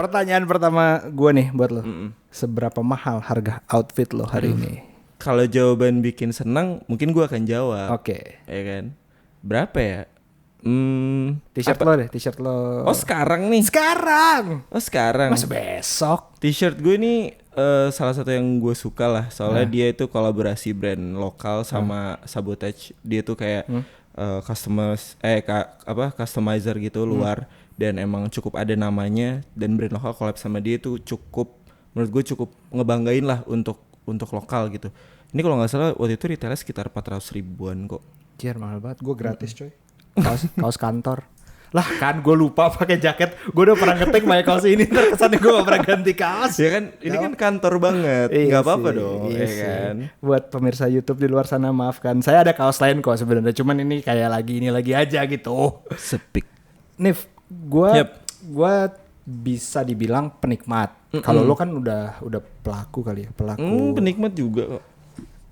Pertanyaan pertama gue nih buat lo. Seberapa mahal harga outfit lo hari ini? Kalau jawaban bikin senang, mungkin gue akan jawab. Oke. Ya kan? Berapa ya? T-shirt lo deh, t-shirt lo. Oh sekarang nih. Sekarang. Oh sekarang. Masa besok? T-shirt gue ini salah satu yang gue suka lah. Soalnya dia itu kolaborasi brand lokal sama Sabotage. Dia tuh kayak customizer gitu luar. Dan emang cukup ada namanya. Dan brand lokal collab sama dia itu cukup, menurut gue cukup ngebanggain lah untuk lokal gitu. Ini kalau nggak salah waktu itu retailnya sekitar 400 ribuan kok. Cier mahal banget, gue gratis coy. Kaos kantor. Lah kan gue lupa pakai jaket. Gue udah pernah ngetik pakai kaos ini, ntar kesannya gue gak pernah ganti kaos. Ya kan, ini kan kantor banget. Iya Gak apa-apa sih, dong, iya ya kan. Buat pemirsa YouTube di luar sana maafkan. Saya ada kaos lain kok sebenarnya, cuman ini kayak ini lagi aja gitu. Sepik. Nif, gue bisa dibilang penikmat. Kalau lo kan udah pelaku kali ya, pelaku. Penikmat juga kok.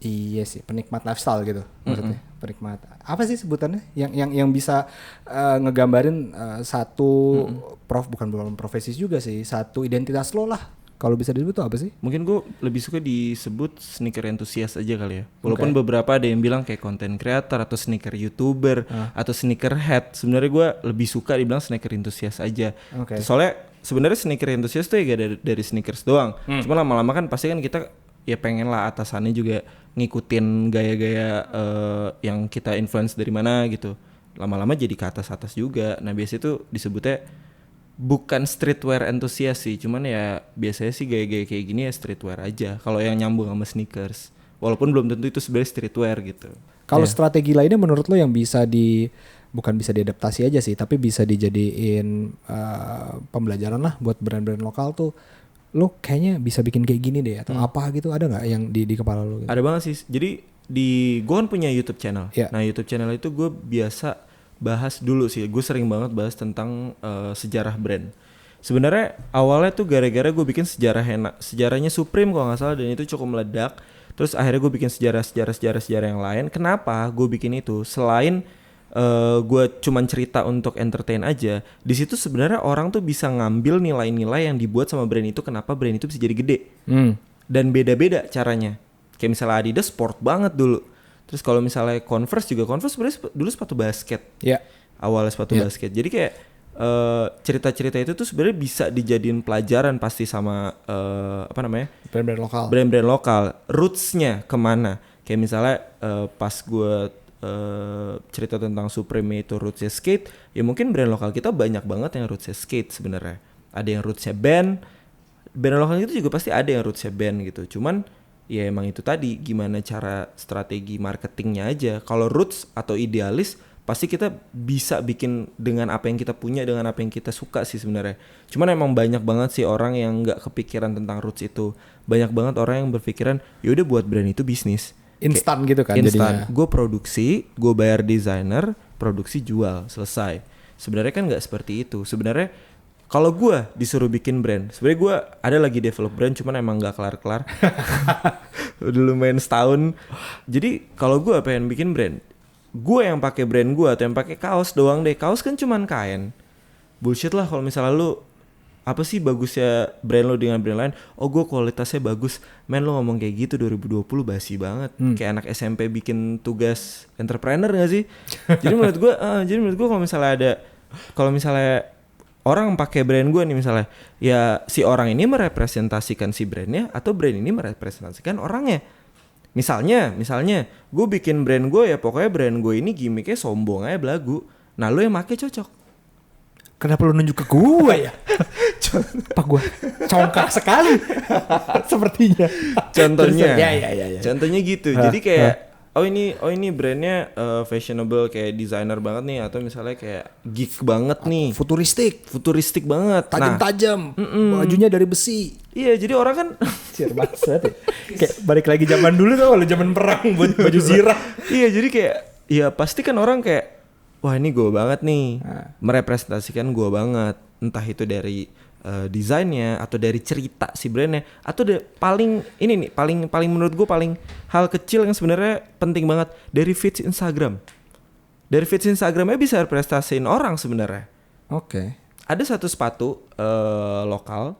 Iya sih, penikmat lifestyle gitu maksudnya. Penikmat. Apa sih sebutannya? Yang bisa ngegambarin satu bukan profesi juga sih, satu identitas lo lah. Kalau bisa disebut tuh apa sih? Mungkin gue lebih suka disebut sneaker enthusiast aja kali ya. Walaupun beberapa ada yang bilang kayak content creator atau sneaker YouTuber atau sneaker head. Sebenarnya gue lebih suka dibilang sneaker enthusiast aja. Soalnya sebenarnya sneaker enthusiast tuh ya gak dari sneakers doang. Cuma lama-lama kan pasti kan kita ya pengen lah atasannya juga ngikutin gaya-gaya yang kita influence dari mana gitu. Lama-lama jadi ke atas-atas juga. Nah biasanya tuh disebutnya bukan streetwear enthusiast sih, cuman ya biasanya sih gaya-gaya kayak gini ya streetwear aja. Kalau yang nyambung sama sneakers, walaupun belum tentu itu sebenarnya streetwear gitu. Kalau strategi lainnya menurut lo yang bisa bukan bisa diadaptasi aja sih, tapi bisa dijadiin pembelajaran lah buat brand-brand lokal tuh. Lo kayaknya bisa bikin kayak gini deh atau apa gitu, ada nggak yang di kepala lo? Gitu? Ada banget sih. Jadi gue kan punya YouTube channel. Nah YouTube channel itu gue biasa bahas dulu sih, gue sering banget bahas tentang sejarah brand. Sebenarnya awalnya tuh gara-gara gue bikin sejarahnya Supreme kalau nggak salah, dan itu cukup meledak. Terus akhirnya gue bikin sejarah yang lain. Kenapa gue bikin itu? Selain gue cuman cerita untuk entertain aja, di situ sebenarnya orang tuh bisa ngambil nilai-nilai yang dibuat sama brand itu, kenapa brand itu bisa jadi gede. Dan beda-beda caranya. Kayak misalnya Adidas sport banget dulu. Terus kalau misalnya Converse sebenarnya dulu sepatu basket. Awalnya sepatu basket. Jadi kayak cerita-cerita itu tuh sebenarnya bisa dijadiin pelajaran pasti sama brand-brand lokal. Roots-nya kemana? Kayak misalnya pas gue cerita tentang Supreme itu roots-nya skate, ya mungkin brand lokal kita banyak banget yang roots-nya skate sebenarnya. Ada yang roots-nya band lokal itu juga pasti ada yang roots-nya band gitu. Cuman ya emang itu tadi, gimana cara strategi marketingnya aja. Kalau roots atau idealis, pasti kita bisa bikin dengan apa yang kita punya, dengan apa yang kita suka sih sebenarnya. Cuman emang banyak banget sih orang yang nggak kepikiran tentang roots itu. Banyak banget orang yang berpikiran, yaudah buat brand itu bisnis. Instan gitu kan jadinya. Gue produksi, gue bayar desainer, produksi jual, selesai. Sebenarnya kan nggak seperti itu. Sebenarnya kalau gue disuruh bikin brand, sebenarnya gue ada lagi develop brand, cuman emang nggak kelar-kelar. Udah lumayan setahun. Jadi kalau gue pengen bikin brand, gue yang pakai brand gue atau yang pakai kaos doang deh. Kaos kan cuman kain. Bullshit lah kalau misalnya lu, apa sih bagusnya brand lo dengan brand lain? Oh gue kualitasnya bagus. Men lo ngomong kayak gitu 2020 basi banget. Kayak anak SMP bikin tugas entrepreneur gak sih? Jadi menurut gue kalau misalnya orang pakai brand gue nih misalnya, ya si orang ini merepresentasikan si brandnya atau brand ini merepresentasikan orangnya. Misalnya gue bikin brand gue, ya pokoknya brand gue ini gimmicknya sombong aja belagu. Nah lo yang make cocok. Kenapa lo nunjuk ke gue ya? Pak gue congkak sekali sepertinya. Contohnya ya. Contohnya gitu. Jadi kayak oh ini brandnya fashionable, kayak designer banget nih, atau misalnya kayak geek banget nih, futuristik banget, tajam, bajunya dari besi. Iya, jadi orang kan Cier banget ya. Kayak balik lagi zaman dulu tuh, kalau zaman perang baju zirah. Iya, jadi kayak ya pasti kan orang kayak wah ini gue banget nih, merepresentasikan gue banget, entah itu dari desainnya atau dari cerita si brandnya, atau paling menurut gue paling hal kecil yang sebenarnya penting banget, dari feeds Instagramnya bisa representasiin orang sebenarnya. ada satu sepatu lokal